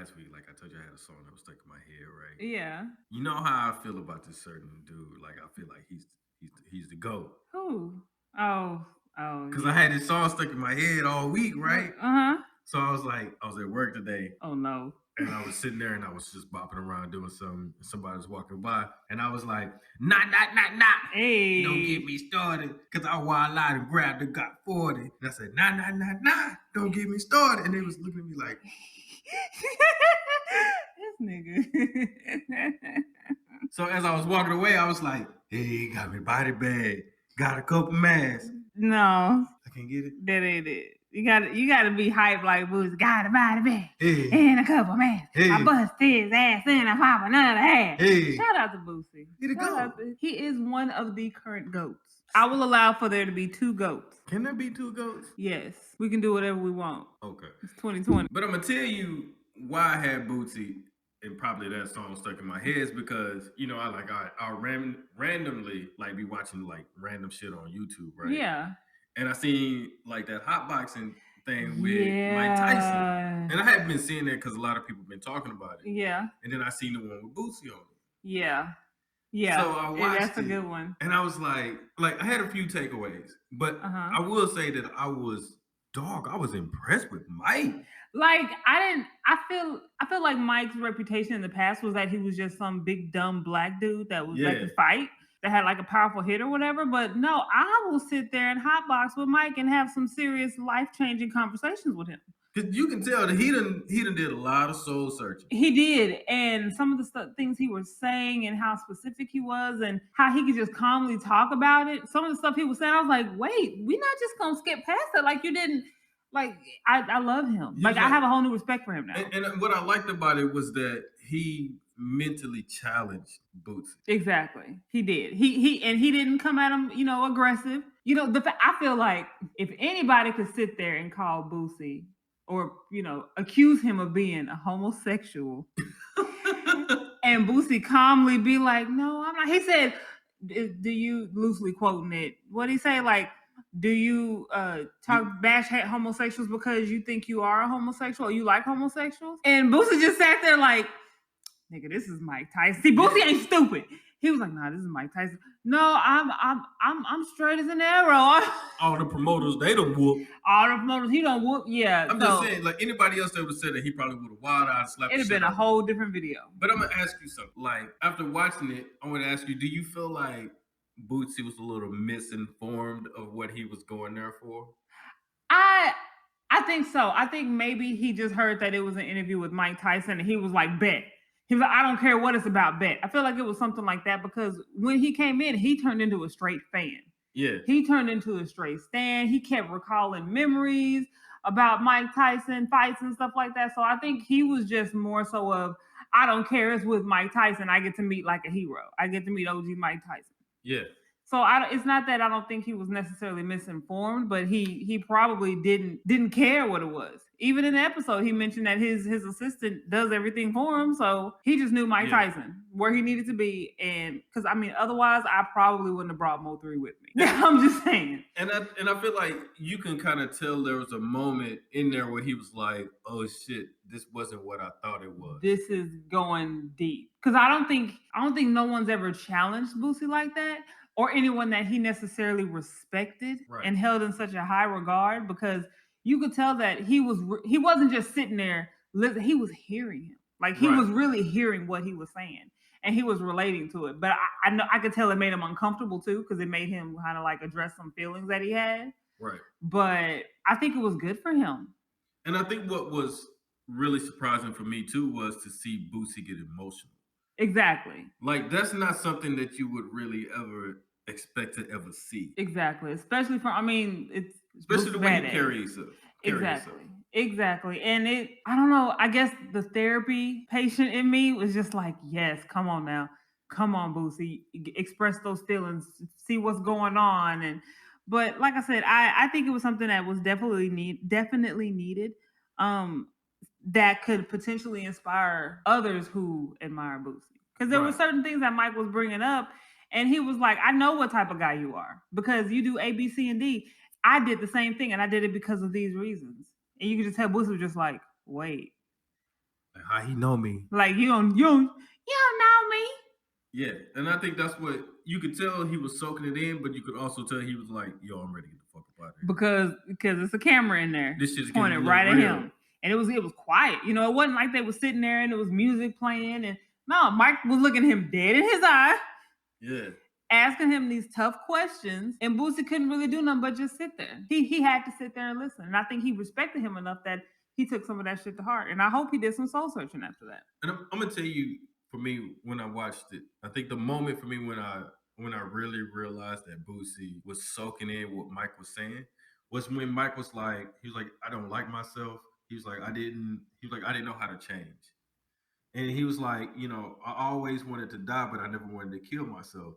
last week, like I told you, I had a song that was stuck in my head, right? Yeah. You know how I feel about this certain dude. Like I feel like he's the GOAT. Who? Oh, oh Cause I yeah. had this song stuck in my head all week, right? Uh huh. So I was like, I was at work today, Oh no. and I was sitting there, and I was just bopping around doing something. And somebody was walking by, and I was like, nah, don't get Hey. me started, cause I wild out and grabbed and got 40. And I said, nah, don't get me started. And they was looking at me like, This nigga. so as I was walking away, I was like, hey, got me body bag, got a couple masks. No, I can't get it. that ain't it. You gotta be hyped like Boots. Got a body bag Hey, and a couple man. I hey, bust his ass and I pop another ass. hey, Shout out to Boosie. he the GOAT. He is one of the current goats. I will allow for there to be two goats. Can there be two GOATs? Yes, we can do whatever we want. Okay. It's 2020. But I'm gonna tell you why I had Bootsy and probably that song stuck in my head is because I randomly like be watching like random shit on YouTube, right? Yeah. And I seen like that hotboxing thing with Yeah. Mike Tyson, and I hadn't been seeing that because a lot of people been talking about it. Yeah. And then I seen the one with Bootsy on it. Yeah. Yeah. So I watched that's a it, good one. and I was like I had a few takeaways, but I will say that I was impressed with Mike. Like I feel like Mike's reputation in the past was that he was just some big dumb black dude that could fight, that had like a powerful hit or whatever. But no, I will sit there and hotbox with Mike and have some serious life-changing conversations with him. Cause you can tell that he done did a lot of soul searching. He did, and some of the things he was saying and how specific he was and how he could just calmly talk about it. Some of the stuff he was saying, I was like, wait, we're not just gonna skip past that. Like you didn't. Like I love him. Like I have a whole new respect for him now. And what I liked about it was that he mentally challenged Bootsy. Exactly, he did. He didn't come at him, aggressive. I feel like if anybody could sit there and call Bootsy or accuse him of being a homosexual, and Boosie calmly be like, "No, I'm not." He said, "Do you loosely quoting it? What he say? Like, do you bash homosexuals because you think you are a homosexual or you like homosexuals?" And Boosie just sat there like, "Nigga, this is Mike Tyson." See, Boosie ain't stupid. He was like, "Nah, this is Mike Tyson." No, I'm straight as an arrow. All the promoters, they don't whoop. All the promoters, he don't whoop. Yeah, I'm just saying, like anybody else that would have said that, he probably would have wild eyed slapped. It'd have been a whole different video. But I'm gonna ask you something. Like after watching it, I want to ask you: do you feel like Bootsy was a little misinformed of what he was going there for? I think so. I think maybe he just heard that it was an interview with Mike Tyson and he was like, bet. He was like, I don't care what it's about, bet. I feel like it was something like that because when he came in, he turned into a straight fan. Yeah. He turned into a straight stan. He kept recalling memories about Mike Tyson fights and stuff like that. So I think he was just more so of, I don't care. It's with Mike Tyson. I get to meet like a hero. I get to meet OG Mike Tyson. Yeah. So it's not that I don't think he was necessarily misinformed, but he probably didn't care what it was. Even in the episode, he mentioned that his assistant does everything for him, so he just knew Mike Tyson where he needed to be, and because otherwise I probably wouldn't have brought Mo3 with me. I'm just saying. And I feel like you can kind of tell there was a moment in there where he was like, "Oh shit, this wasn't what I thought it was. This is going deep." Because I don't think no one's ever challenged Boosie like that, or anyone that he necessarily respected and held in such a high regard, because you could tell that he wasn't just sitting there listening, he was hearing him. Like he was really hearing what he was saying and he was relating to it. But I know I could tell it made him uncomfortable too, because it made him kind of like address some feelings that he had. Right. But I think it was good for him. And I think what was really surprising for me too was to see Boosie get emotional. Exactly. Like that's not something that you would really ever expect to ever see. Exactly. Especially it's especially the way he carries himself. Exactly. And I don't know, I guess the therapy patient in me was just like, yes, come on now. Come on, Boosie. Express those feelings. See what's going on. But like I said, I think it was something that was definitely needed. That could potentially inspire others who admire Boosie. Because there were certain things that Mike was bringing up, and he was like, I know what type of guy you are because you do A, B, C, and D. I did the same thing, and I did it because of these reasons. And you could just tell Boosie was just like, wait. Like, how he know me? Like you don't know me. Yeah, and I think that's what you could tell he was soaking it in, but you could also tell he was like, "Yo, I'm ready to get the fuck up out of here." Because it's a camera in there. This shit's pointed right at him. And it was quiet. You know, it wasn't like they were sitting there and it was music playing. And no, Mike was looking him dead in his eye. Yeah. Asking him these tough questions, and Boosie couldn't really do nothing but just sit there. He had to sit there and listen. And I think he respected him enough that he took some of that shit to heart. And I hope he did some soul searching after that. And I'm gonna tell you, for me, when I watched it, I think the moment for me when I really realized that Boosie was soaking in what Mike was saying was when Mike was like, he was like, I don't like myself. He was like, I didn't know how to change. And he was like, you know, I always wanted to die, but I never wanted to kill myself.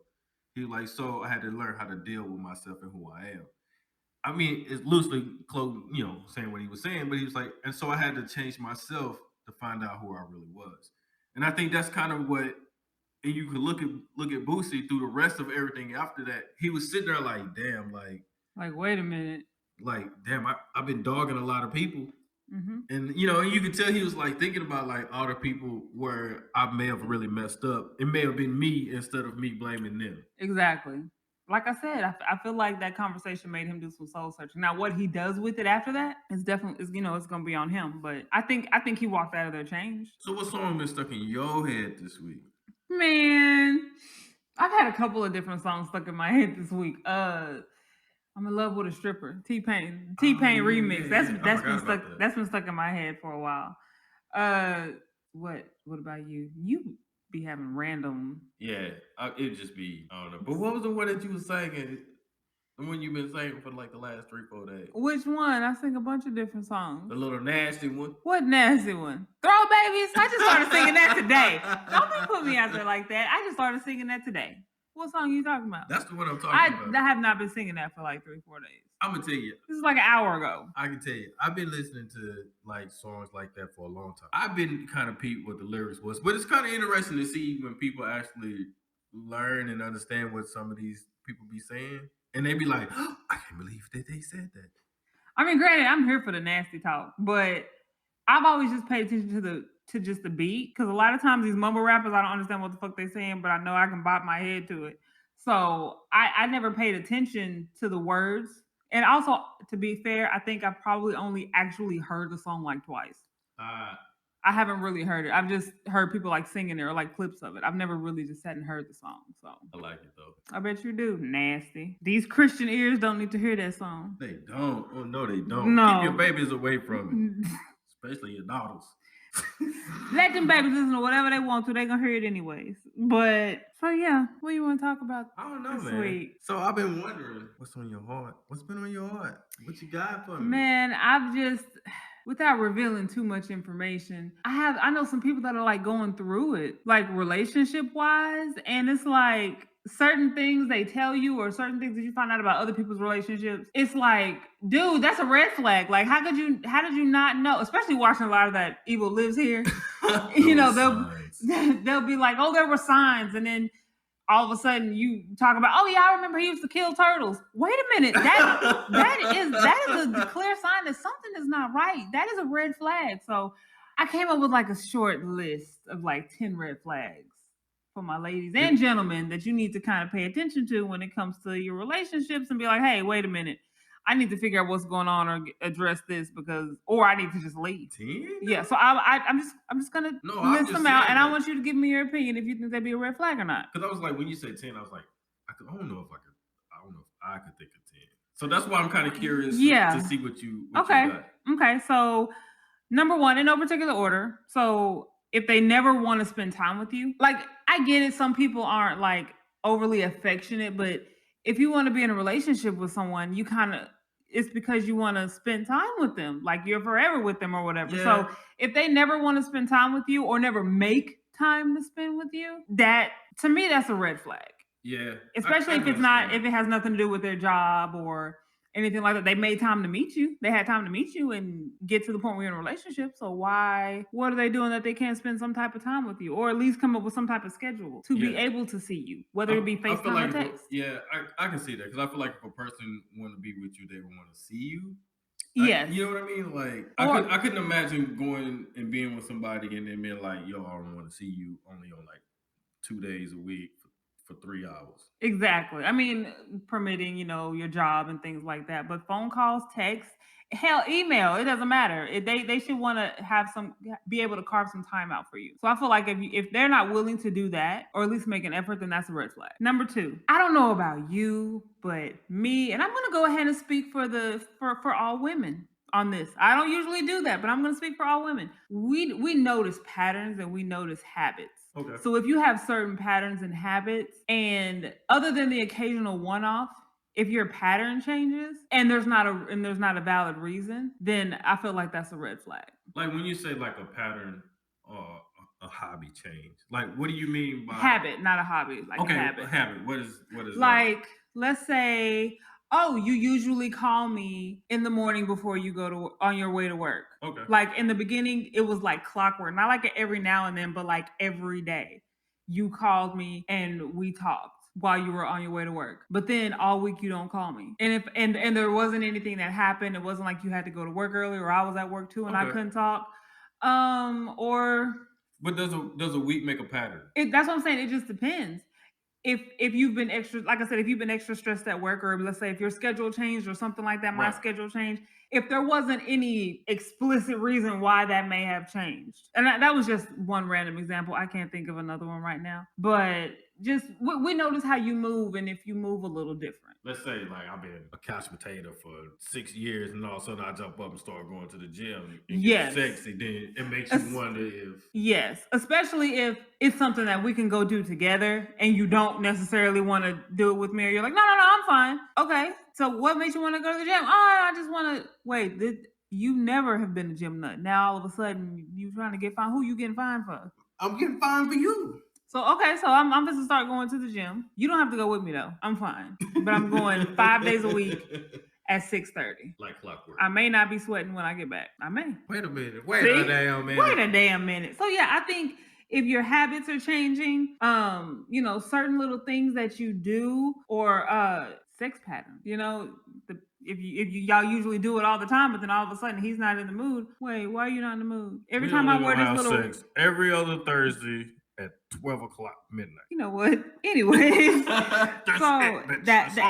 He was like, so I had to learn how to deal with myself and who I am. I mean, it's loosely close, you know, saying what he was saying, but he was like, and so I had to change myself to find out who I really was. And I think that's kind of what, and you can look at Boosie through the rest of everything after that. He was sitting there like, damn, like wait a minute, like damn, I've been dogging a lot of people. Mm-hmm. And you know, you could tell he was like thinking about like all the people where I may have really messed up. It may have been me instead of me blaming them. Exactly. Like I said, I feel like that conversation made him do some soul searching. Now, what he does with it after that is definitely, you know, it's gonna be on him. But I think he walked out of there changed. So, what song been stuck in your head this week? Man, I've had a couple of different songs stuck in my head this week. I'm in love with a stripper. T-Pain remix. That's been stuck. That's been stuck in my head for a while. What about you? You be having random. Yeah, it'd just be I don't know. But what was the one that you was singing? The one you've been singing for like the last 3-4 days. Which one? I sing a bunch of different songs. The little nasty one. What nasty one? Throw Babies. I just started singing that today. Don't put me out there like that. I just started singing that today. What song are you talking about? That's the one I'm talking about. I have not been singing that for like 3-4 days. I'm gonna tell you. This is like an hour ago. I can tell you. I've been listening to like songs like that for a long time. I've been kind of peeped what the lyrics was, but it's kind of interesting to see when people actually learn and understand what some of these people be saying, and they be like, oh, "I can't believe that they said that." I mean, granted, I'm here for the nasty talk, but I've always just paid attention to just the beat, because a lot of times these mumble rappers, I don't understand what the fuck they're saying, but I know I can bop my head to it. So I never paid attention to the words. And also, to be fair, I think I probably only actually heard the song like twice. I haven't really heard it. I've just heard people like singing it or like clips of it. I've never really just sat and heard the song. So I like it though. I bet you do. Nasty. These Christian ears don't need to hear that song. They don't. Oh no, they don't. No. Keep your babies away from it, especially your daughters. Let them babies listen to whatever they want to. They're gonna hear it anyways. But so yeah, what do you want to talk about? I don't know, man. Week? So I've been wondering, what's on your heart? What's been on your heart? What you got for me? Man, I've just, without revealing too much information, I know some people that are like going through it, like relationship wise, and it's like certain things they tell you or certain things that you find out about other people's relationships, it's like, dude, that's a red flag. Like, how did you not know? Especially watching a lot of that Evil Lives Here. You know, they'll be like, oh, there were signs, and then all of a sudden you talk about, oh yeah, I remember he used to kill turtles. Wait a minute, that is a clear sign that something is not right. That is a red flag. So I came up with like a short list of like 10 red flags for my ladies and gentlemen that you need to kind of pay attention to when it comes to your relationships, and be like, hey, wait a minute, I need to figure out what's going on or address this, or I need to just leave. 10? Yeah, so I'm just gonna list them out, and I want you to give me your opinion if you think that'd be a red flag or not. Because I was like, when you said 10, I was like, I don't know if I could think of 10. So that's why I'm kind of curious to see what you got. Okay, so number 1, in no particular order. So if they never want to spend time with you, like, I get it, some people aren't like overly affectionate, but if you want to be in a relationship with someone, you kind of, it's because you want to spend time with them, like you're forever with them or whatever. Yeah. So if they never want to spend time with you or never make time to spend with you, that, to me, that's a red flag. Yeah. Especially if it has nothing to do with their job or anything like that. They made time to meet you. They had time to meet you and get to the point where you're in a relationship. So what are they doing that they can't spend some type of time with you, or at least come up with some type of schedule to be able to see you, whether it be FaceTime or text? I can see that, because I feel like if a person want to be with you, they want to see you. Yes. You know what I mean? Like Or I couldn't imagine going and being with somebody and then being like, yo, I don't want to see you only on like 2 days a week for 3 hours. exactly. I mean, permitting, your job and things like that. But phone calls, text, hell, email, it doesn't matter. They should want to be able to carve some time out for you. So I feel like if they're not willing to do that, or at least make an effort, then that's a red flag. Number two, I don't know about you, but me, and I'm gonna go ahead and speak for all women on this. I don't usually do that, but I'm going to speak for all women. We notice patterns and we notice habits. Okay. So if you have certain patterns and habits, and other than the occasional one-off, if your pattern changes and there's not a valid reason, then I feel like that's a red flag. Like when you say like a pattern or a hobby change, like what do you mean by habit, not a hobby, like okay, a habit. A habit. What is like that? Let's say, oh, you usually call me in the morning before you go on your way to work. Okay. Like in the beginning, it was like clockwork, not like every now and then, but like every day. You called me and we talked while you were on your way to work. But then all week you don't call me. And if and there wasn't anything that happened, it wasn't like you had to go to work early or I was at work too and I couldn't talk. But does a week make a pattern? That's what I'm saying. It just depends. If you've been extra, like I said, if you've been extra stressed at work, or let's say if your schedule changed or something like that, my schedule changed. If there wasn't any explicit reason why that may have changed, and that was just one random example. I can't think of another one right now, but just we notice how you move, and if you move a little different. Let's say like I've been a couch potato for 6 years, and all of a sudden I jump up and start going to the gym and get sexy. Then it makes you wonder if especially if it's something that we can go do together, and you don't necessarily want to do it with me, or you're like, no, I'm fine. Okay, so what makes you want to go to the gym? Oh, I just want to wait. You never have been a gym nut. Now all of a sudden you trying to get fined. Who you getting fined for? I'm getting fined for you. So I'm going to start going to the gym. You don't have to go with me though. I'm fine, but I'm going 5 days a week at 6:30. Like clockwork. I may not be sweating when I get back. I may. Wait a minute. Wait a damn minute. So yeah, I think if your habits are changing, certain little things that you do, or sex patterns, if y'all usually do it all the time, but then all of a sudden he's not in the mood. Wait, why are you not in the mood? Every time I wear this little sex every other Thursday at 12 o'clock midnight. You know what? Anyways, that's all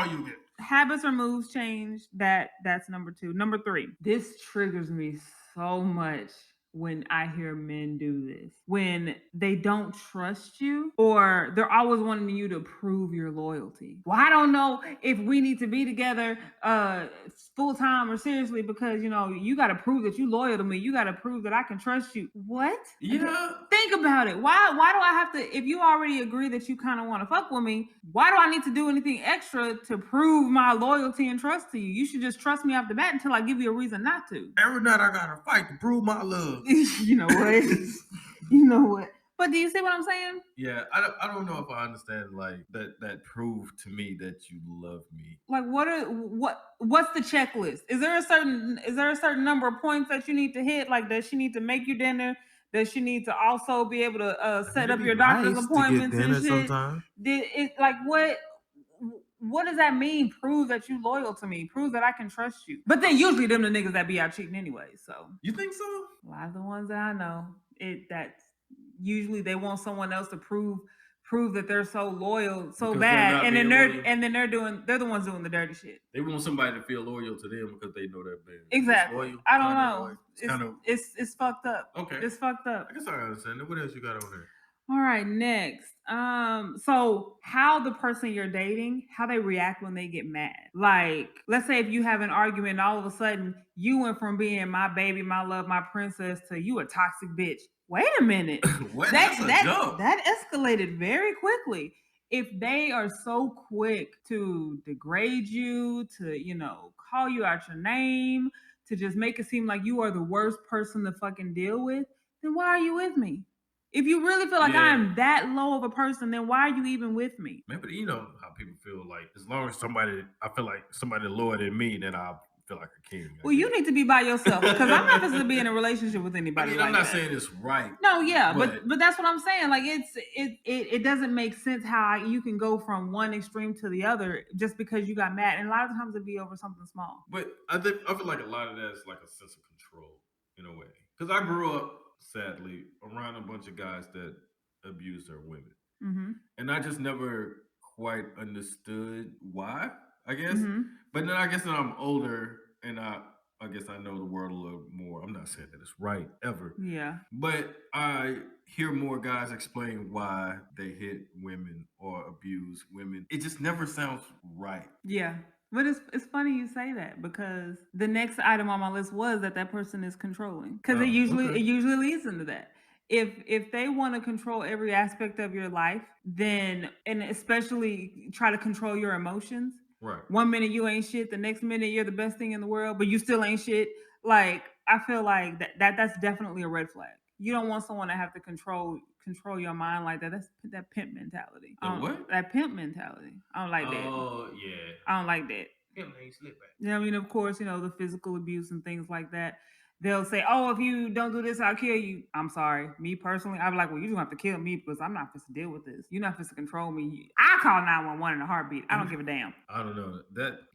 you get. Habits or moves change. That's number two. Number three. This triggers me so much when I hear men do this. When they don't trust you, or they're always wanting you to prove your loyalty. Well, I don't know if we need to be together full time or seriously, because you got to prove that you loyal to me. You got to prove that I can trust you. What? Yeah. Think about it. Why do I have to, if you already agree that you kind of want to fuck with me, why do I need to do anything extra to prove my loyalty and trust to you? You should just trust me off the bat until I give you a reason not to. Every night I gotta fight to prove my love. You know what? You know what? But do you see what I'm saying? Yeah, I don't know if I understand like that prove to me that you love me. Like what's the checklist? Is there a certain number of points that you need to hit? Like, does she need to make you dinner? Does she need to also be able to set up your doctor's appointments and shit? Sometimes. What does that mean? Prove that you loyal to me. Prove that I can trust you. But then usually them the niggas that be out cheating anyway. So you think so? A lot of the ones that I know, that's usually they want someone else to prove that they're so loyal, so because bad, and then they're the ones doing the dirty shit. They want somebody to feel loyal to them because they know they're being exactly loyal. I don't know. It's fucked up. Okay, it's fucked up. I guess I understand. What else you got on there? All right, next. So how the person you're dating, how they react when they get mad. Like, let's say if you have an argument, all of a sudden you went from being my baby, my love, my princess, to you a toxic bitch. Wait a minute. that escalated very quickly. If they are so quick to degrade you, to call you out your name, to just make it seem like you are the worst person to fucking deal with, then why are you with me? If you really feel like I'm that low of a person, then why are you even with me? Maybe you know how people feel like, as long as I feel like somebody lower than me, then I'll feel like a king. Well, you need to be by yourself because I'm not supposed to be in a relationship with I anybody. mean, like I'm not that. saying it's right. No, yeah, but that's what I'm saying. Like it doesn't make sense how you can go from one extreme to the other just because you got mad. And a lot of times it'd be over something small. But I feel like a lot of that is like a sense of control in a way. Because I grew up, sadly, around a bunch of guys that abuse their women. Mm-hmm. And I just never quite understood why, I guess. Mm-hmm. But then I guess that I'm older and I guess I know the world a little more. I'm not saying that it's right ever. Yeah. But I hear more guys explain why they hit women or abuse women. It just never sounds right. Yeah. But it's funny you say that because the next item on my list was that person is controlling because it Okay. usually leads into that. If they want to control every aspect of your life, then and especially try to control your emotions. Right. One minute you ain't shit, the next minute you're the best thing in the world, but you still ain't shit. Like I feel like that's definitely a red flag. You don't want someone to have to control your mind like that. That's that pimp mentality. What? That pimp mentality. I don't like that. Oh yeah. I don't like that. Pimp ain't slip back. Yeah, I mean, of course, the physical abuse and things like that. They'll say, "Oh, if you don't do this, I'll kill you." I'm sorry. Me personally, I'd be like, "Well, you don't have to kill me because I'm not supposed to deal with this. You're not supposed to control me. I call 911 in a heartbeat. I don't give a damn." I don't know.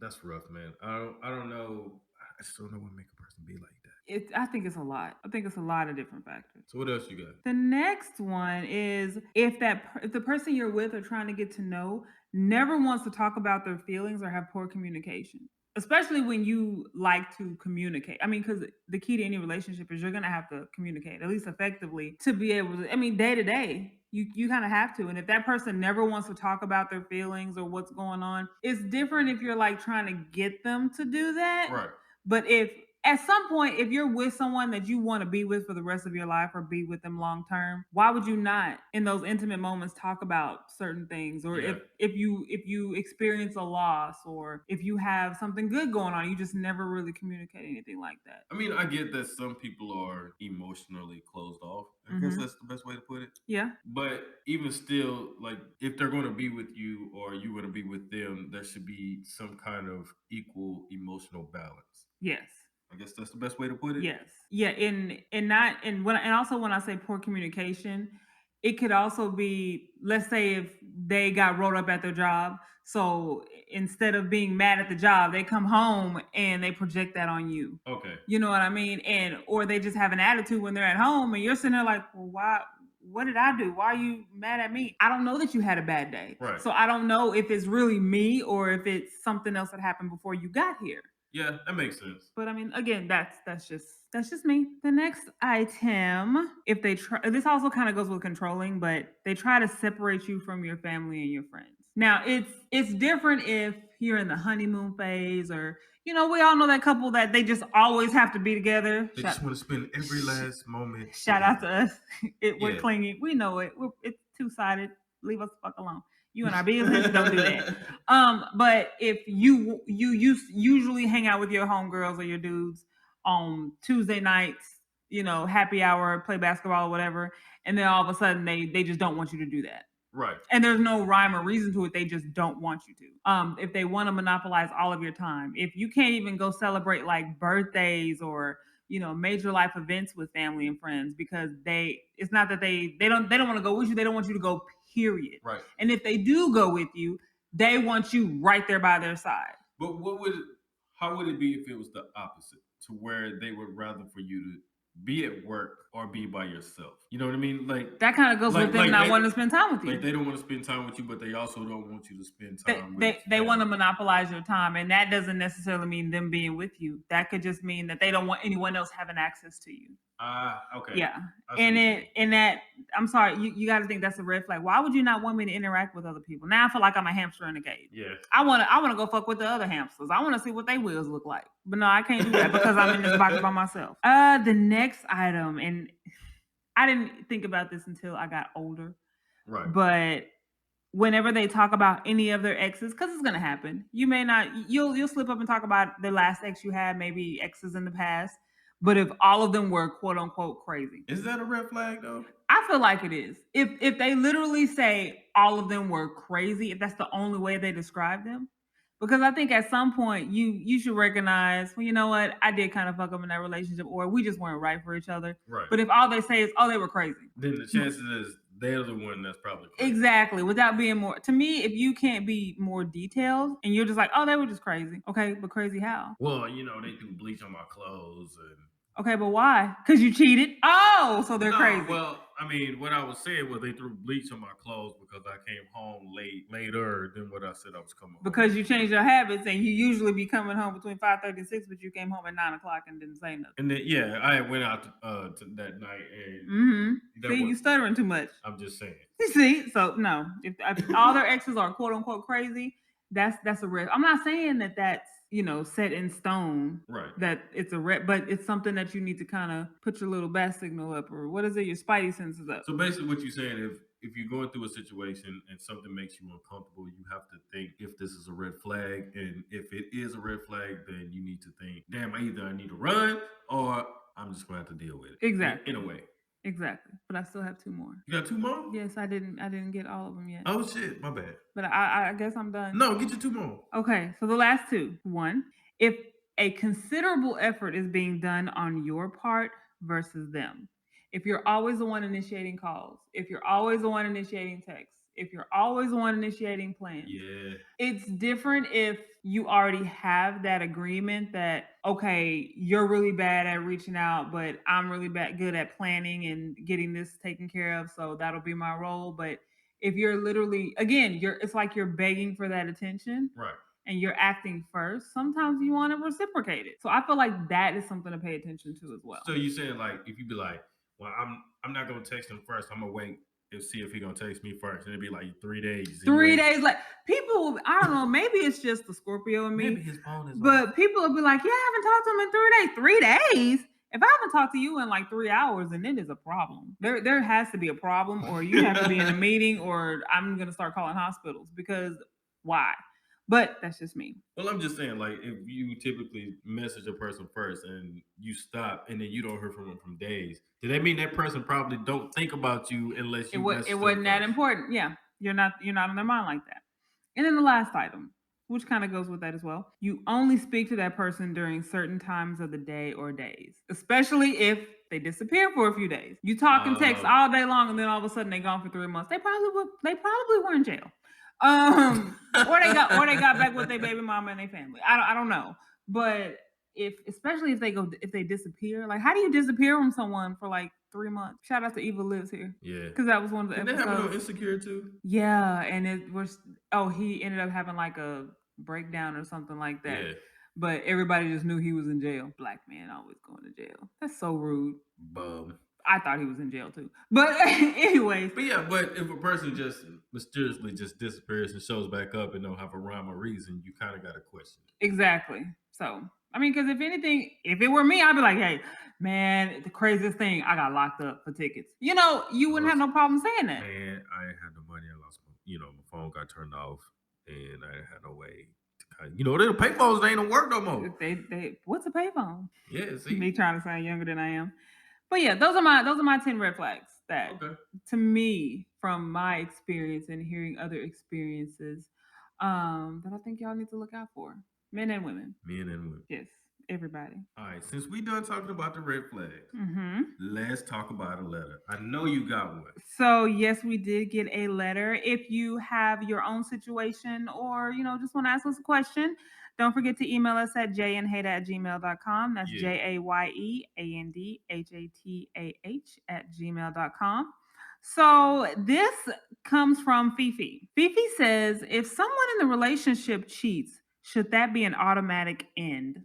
That's rough, man. I don't know. I just don't know what make a person be like that. I think it's a lot. I think it's a lot of different factors. So what else you got? The next one is if the person you're with or trying to get to know never wants to talk about their feelings or have poor communication. Especially when you like to communicate. I mean, because the key to any relationship is you're gonna have to communicate, at least effectively, to be able to. I mean, day to day, you kind of have to. And if that person never wants to talk about their feelings or what's going on, it's different if you're like trying to get them to do that. Right. But if at some point, if you're with someone that you want to be with for the rest of your life or be with them long term, why would you not in those intimate moments talk about certain things? Or Yeah. if you experience a loss or if you have something good going on, you just never really communicate anything like that. I mean, I get that some people are emotionally closed off. I guess that's the best way to put it. Yeah. But even still, like if they're going to be with you or you want to be with them, there should be some kind of equal emotional balance. Yes. I guess that's the best way to put it. Yes. Yeah, and also when I say poor communication, it could also be, let's say if they got rolled up at their job, so instead of being mad at the job, they come home and they project that on you. Okay. You know what I mean? And or they just have an attitude when they're at home and you're sitting there like, well, why? What did I do? Why are you mad at me? I don't know that you had a bad day. Right. So I don't know if it's really me or if it's something else that happened before you got here. Yeah, that makes sense. But I mean, again, that's just me. The next item, if they try, this also kind of goes with controlling, but they try to separate you from your family and your friends. Now, it's different if you're in the honeymoon phase or we all know that couple that they just always have to be together. They just want to spend every last moment. Shout out to us. We're Yeah. clingy. We know it. It's two-sided. Leave us the fuck alone. You and our business, don't do that. But if you usually hang out with your homegirls or your dudes on Tuesday nights, happy hour, play basketball or whatever, and then all of a sudden they just don't want you to do that. Right. And there's no rhyme or reason to it. They just don't want you to. If they want to monopolize all of your time, if you can't even go celebrate like birthdays or major life events with family and friends because it's not that they don't want to go with you. They don't want you to go, period. Right. And if they do go with you, they want you right there by their side. But how would it be if it was the opposite, to where they would rather for you to be at work or be by yourself? You know what I mean? Like that kind of goes with them not wanting to spend time with you. Like they don't want to spend time with you, but they also don't want you to spend time with they want to monopolize your time, and that doesn't necessarily mean them being with you. That could just mean that they don't want anyone else having access to you. Okay. Yeah. And I'm sorry, you got to think that's a red flag. Why would you not want me to interact with other people? Now I feel like I'm a hamster in a cage. Yeah. I want to go fuck with the other hamsters. I want to see what their wheels look like. But no, I can't do that because I'm in this box by myself. The next item, and I didn't think about this until I got older. Right. But whenever they talk about any of their exes, because it's gonna happen, you'll slip up and talk about the last ex you had, maybe exes in the past. But if all of them were quote unquote crazy, is that a red flag though? I feel like it is. If they literally say all of them were crazy, if that's the only way they describe them. Because I think at some point you should recognize, well, you know what, I did kind of fuck up in that relationship, or we just weren't right for each other. Right. But if all they say is, oh, they were crazy, then the chances is they're the one that's probably crazy. Exactly. Without being more, to me, if you can't be more detailed and you're just like, oh, they were just crazy. Okay, but crazy how? Well, they threw bleach on my clothes and. Okay, but why? Because you cheated? Oh, so they're crazy. Well, I mean, what I was saying was they threw bleach on my clothes because I came home later than what I said I was coming home. Because you changed your habits and you usually be coming home between 5:30 and 6, but you came home at 9 o'clock and didn't say nothing. And then, yeah, I went out to that night and. See, you stuttering too much. I'm just saying. You see? So, no. If all their exes are quote unquote crazy, that's a risk. I'm not saying that that's set in stone, right? That it's a but it's something that you need to kind of put your little bat signal up, or what is it? Your spidey senses up. So basically, what you're saying, if you're going through a situation and something makes you uncomfortable, you have to think if this is a red flag, and if it is a red flag, then you need to think, damn, either I need to run or I'm just going to have to deal with it. Exactly. In a way. Exactly. But I still have 2 more. You got 2 more? Yes, I didn't get all of them yet. Oh shit, my bad. But I guess I'm done. No, get your 2 more. Okay, so the last 2. 1, if a considerable effort is being done on your part versus them. If you're always the one initiating calls, if you're always the one initiating texts, if you're always the one initiating plans. Yeah. It's different if you already have that agreement that, okay, you're really bad at reaching out, but I'm really good at planning and getting this taken care of, so that'll be my role. But if you're literally, again, it's like you're begging for that attention. Right. And you're acting first, sometimes you want to reciprocate it. So I feel like that is something to pay attention to as well. So you saying, like, if you be like, well, I'm not gonna text him first, I'm gonna wait and see if he gonna text me first, and it'd be like 3 days. 3 days, like people, I don't know, maybe it's just the Scorpio in me. Maybe his phone is but off. People will be like, yeah, I haven't talked to him in 3 days. 3 days? If I haven't talked to you in like 3 hours, then it is a problem. There has to be a problem, or you have to be in a meeting, or I'm gonna start calling hospitals, because why? But that's just me. Well, I'm just saying, like, if you typically message a person first and you stop and then you don't hear from them from days, does that mean that person probably don't think about you unless you it wasn't that important? Yeah, you're not on their mind like that. And then the last item, which kind of goes with that as well, you only speak to that person during certain times of the day or days, especially if they disappear for a few days. You talk and text all day long, and then all of a sudden they're gone for 3 months. They probably were in jail. Or they got back with their baby mama and their family. I don't know. But especially if they disappear, like, how do you disappear from someone for like 3 months? Shout out to Eva Lives here. Yeah. Because that was one of the episodes. Did they have no Insecure too? Yeah, and it was he ended up having like a breakdown or something like that. Yeah. But everybody just knew he was in jail. Black man always going to jail. That's so rude. Bum. I thought he was in jail too. But anyways. But yeah, but if a person just mysteriously just disappears and shows back up and don't have a rhyme or reason, you kind of got to question it. Exactly. So, I mean, because if anything, if it were me, I'd be like, hey, man, the craziest thing, I got locked up for tickets. You wouldn't have no problem saying that. Man, I didn't have the money. I lost my phone got turned off, and I didn't have no way to the payphones, they don't work no more. They what's a payphone? Yeah, see, me trying to sound younger than I am. But yeah, those are my 10 red flags that, to me, from my experience and hearing other experiences, that I think y'all need to look out for. Men and women. Yes, everybody. All right, since we done talking about the red flags, let's talk about a letter. I know you got one. So yes, we did get a letter. If you have your own situation, or just want to ask us a question, don't forget to email us at jayandhadah@gmail.com. That's JAYEANDHATAH@gmail.com. So this comes from Fifi. Fifi says, if someone in the relationship cheats, should that be an automatic end?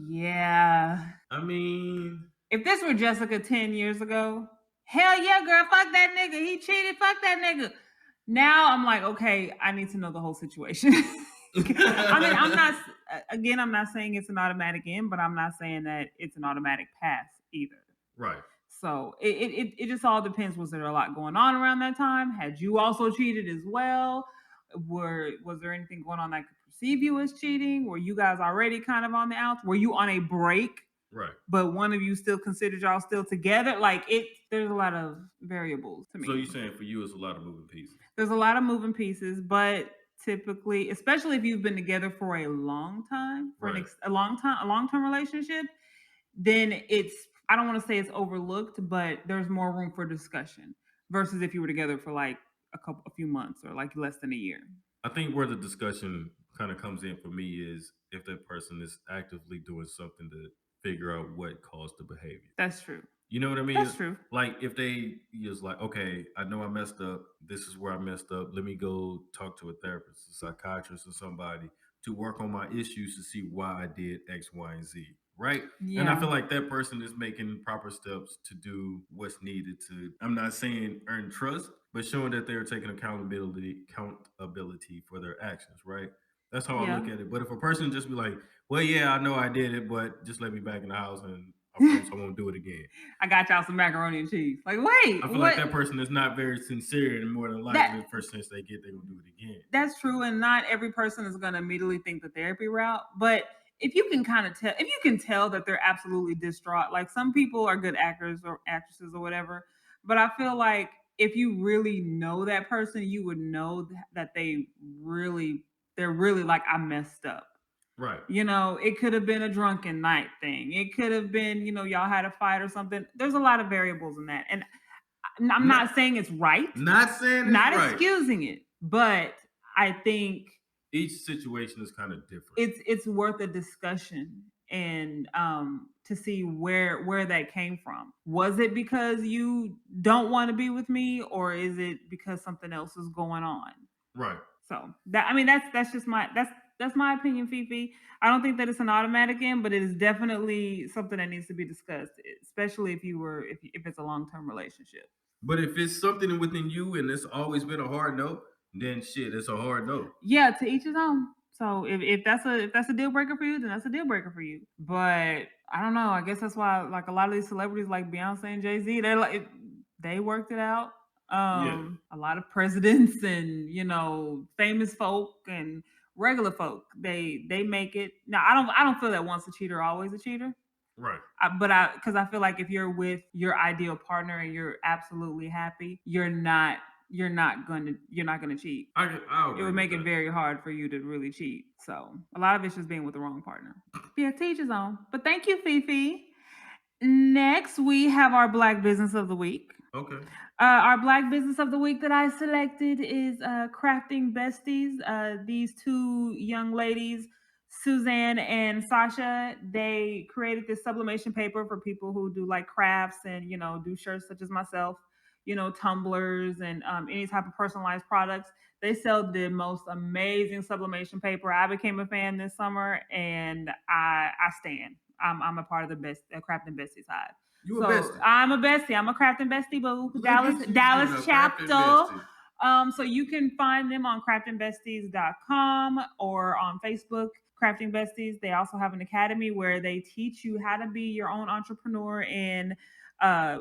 Yeah. I mean, if this were Jessica 10 years ago, hell yeah, girl, fuck that nigga. He cheated, fuck that nigga. Now I'm like, okay, I need to know the whole situation. I mean, I'm not saying it's an automatic end, but I'm not saying that it's an automatic pass either. Right. So it just all depends. Was there a lot going on around that time? Had you also cheated as well? Was there anything going on that could perceive you as cheating? Were you guys already kind of on the outs? Were you on a break? Right. But one of you still considered y'all still together? Like, there's a lot of variables to me. So you're saying for you it's a lot of moving pieces? There's a lot of moving pieces, but typically, especially if you've been together for a long time, for Right. a long time, a long term relationship, then it's, I don't want to say it's overlooked, but there's more room for discussion versus if you were together for like a few months or like less than a year. I think where the discussion kind of comes in for me is if that person is actively doing something to figure out what caused the behavior. That's true. You know what I That's mean? true. Like if they just like, okay, I know I messed up. This is where I messed up. Let me go talk to a therapist, a psychiatrist, or somebody to work on my issues to see why I did X, Y, and Z. Right. And I Yeah. feel like that person is making proper steps to do what's needed to, I'm not saying earn trust, but showing that they're taking accountability for their actions, right? That's how I Yeah. look at it. But if a person just be like, well, yeah, I know I did it, but just let me back in the house and I promise I won't do it again. I got y'all some macaroni and cheese. Like, wait, I feel like what? that person is not very sincere, and more than likely, That the first chance they get, they're gonna do it again. that's true, and not every person is going to immediately think the therapy route. But if you can kind of tell, if you can tell that they're absolutely distraught, like some people are good actors or actresses or whatever, but I feel like if you really know that person, you would know that they're really like, I messed up. Right. You know, it could have been a drunken night thing. It could have been, y'all had a fight or something. There's a lot of variables in that. And I'm Not, not saying it's right, not saying it's not right. excusing it, but I think Each situation is kind of different. it's worth a discussion and to see where that came from. Was it because you don't want to be with me, or is it because something else is going on? Right. So that, I mean, that's just that's my opinion, Fifi. I don't think that it's an automatic end, but it is definitely something that needs to be discussed, especially if it's a long term relationship. But if it's something within you and it's always been a hard no, then shit, it's a hard no. Yeah, to each his own. So if that's a deal breaker for you, then that's a deal breaker for you. But I don't know. I guess that's why like a lot of these celebrities like Beyonce and Jay-Z, they worked it out. Yeah. A lot of presidents and famous folk and regular folk, they make it. Now I don't feel that once a cheater always a cheater. Right. Because I feel like if you're with your ideal partner and you're absolutely happy, you're not gonna cheat. I It agree would with make it that. very hard for you to really cheat. So a lot of it's just being with the wrong partner. Yeah, teach his own. But thank you, Fifi. Next, we have our Black Business of the Week. Okay. Our Black Business of the Week that I selected is Crafting Besties. These two young ladies, Suzanne and Sasha, they created this sublimation paper for people who do like crafts and, do shirts such as myself, tumblers and any type of personalized products. They sell the most amazing sublimation paper. I became a fan this summer and I stand. I'm a part of the best crafting bestie side. You a So bestie. I'm a bestie. I'm a crafting bestie boo. Look Dallas at you Dallas being a crafting chapter. bestie. So you can find them on craftingbesties.com or on Facebook, Crafting Besties. They also have an academy where they teach you how to be your own entrepreneur and uh,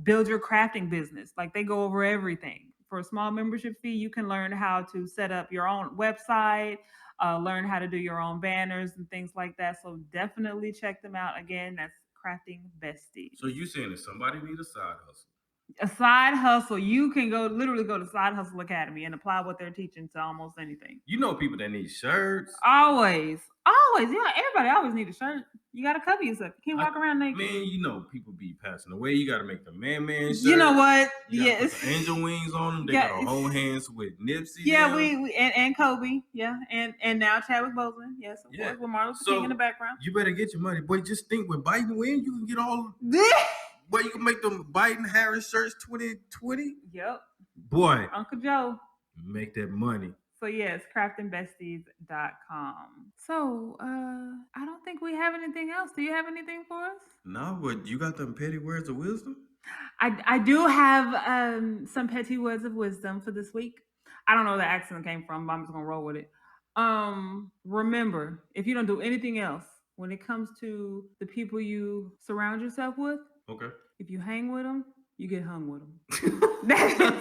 build your crafting business. Like they go over everything. For a small membership fee, you can learn how to set up your own website, learn how to do your own banners and things like that. So definitely check them out. Again, that's Crafting Besties. So you saying that somebody need a side hustle? A side hustle, you can literally go to Side Hustle Academy and apply what they're teaching to almost anything. You know people that need shirts. Always, yeah. Everybody always need a shirt. You got to cover yourself. You can't walk around naked. Man, you know people be passing away. You got to make the man shirt. You know what? You Yes. put the angel wings on them. They got to hold hands with Nipsey. Yeah, now. we and Kobe. Yeah, and now Chadwick Boseman. Yes, of course, with Martin Luther King in the background. You better get your money, boy. Just think, when Biden win, you can get all. Boy, you can make them Biden Harris shirts 2020. Yep. Boy, Uncle Joe, make that money. So yes, craftingbesties.com. So I don't think we have anything else. Do you have anything for us? No, but you got them petty words of wisdom? I do have some petty words of wisdom for this week. I don't know where the accent came from, but I'm just gonna roll with it. Remember, if you don't do anything else, when it comes to the people you surround yourself with, okay, if you hang with them, you get hung with them.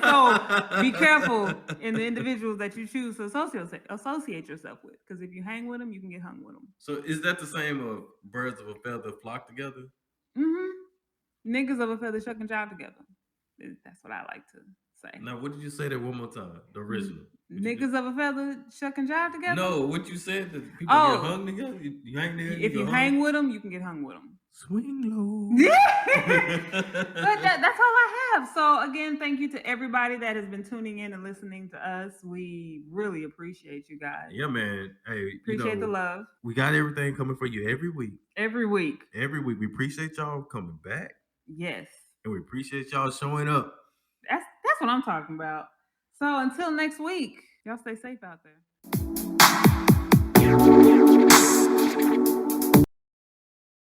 So be careful in the individuals that you choose to associate yourself with, because if you hang with them, you can get hung with them. So is that the same of birds of a feather flock together? Mm-hmm. Niggas of a feather shuck and jive together. That's what I like to say. Now, what did you say that one more time? The original. Niggas of a feather shuck and jive together? No, what you said that people get hung together? You hang together? If you hang with them, you can get hung with them. Swing low. But that's all I have. So again, thank you to everybody that has been tuning in and listening to us. We really appreciate you guys. Yeah, man. Hey, appreciate the love. We got everything coming for you every week. Every week. We appreciate y'all coming back. Yes. And we appreciate y'all showing up. That's what I'm talking about. So until next week, y'all stay safe out there.